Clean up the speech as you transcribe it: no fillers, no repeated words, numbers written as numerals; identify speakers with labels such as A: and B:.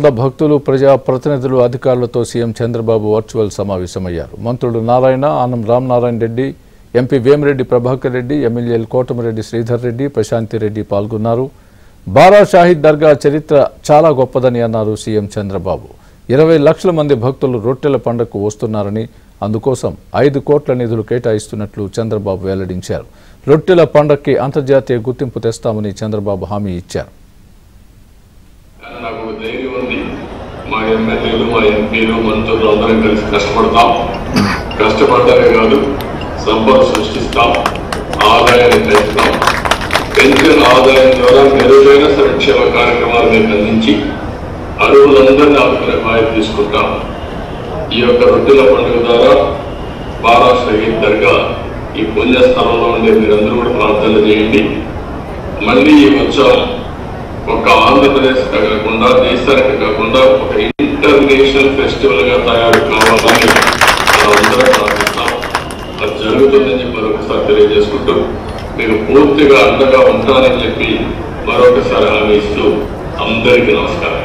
A: భక్తులు ప్రజా ప్రతినిధులు అధికారులతో సీఎం చంద్రబాబు వర్చువల్ సమావేశమయ్యారు. మంత్రులు నారాయణ, ఆనం రామనారాయణ రెడ్డి, ఎంపీ వేమిరెడ్డి ప్రభాకర్ రెడ్డి, ఎమ్మెల్యేలు కోటమిరెడ్డి శ్రీధర్ రెడ్డి, ప్రశాంతి రెడ్డి పాల్గొన్నారు. బారా షాహిద్ దర్గా చరిత్ర చాలా గొప్పదని అన్నారు సీఎం చంద్రబాబు. 20 లక్షల మంది భక్తులు రొట్టెల పండుగకు వస్తున్నారని, అందుకోసం 5 కోట్ల నిధులు కేటాయిస్తున్నట్లు చంద్రబాబు వెల్లడించారు. రొట్టెల పండుగకి అంతర్జాతీయ గుర్తింపు తెస్తామని చంద్రబాబు హామీ ఇచ్చారు.
B: నాకు ధైర్యం ఉంది. మా ఎమ్మెల్యేలు, మా ఎంపీలు, మంత్రులు అందరం కలిసి కష్టపడతాం. కష్టపడతామే కాదు, సంపద సృష్టిస్తాం, ఆదాయాన్ని పెంచుతాం. పెంచిన ఆదాయం ద్వారా మెరుగైన సంక్షేమ కార్యక్రమాలు మీకు అందించి అరువులందరినీ ఆదుకునే బాధ్యత తీసుకుంటాం. ఈ యొక్క రొట్టెల పండుగ ద్వారా బారా షాహిద్ దర్గా ఈ పుణ్యస్థలంలో ఉండే మీరందరూ కూడా ప్రార్థనలు చేయండి. మళ్ళీ ఈ ఉత్సవం ఒక ఆంధ్రప్రదేశ్ కాకుండా, దేశానికి కాకుండా ఒక ఇంటర్నేషనల్ ఫెస్టివల్ గా తయారు కావాలని అందరం ప్రార్థిస్తాం. అది జరుగుతుందని చెప్పి మరొకసారి తెలియజేసుకుంటూ మీకు పూర్తిగా అండగా ఉంటానని చెప్పి మరొకసారి హామీ ఇస్తూ అందరికీ నమస్కారం.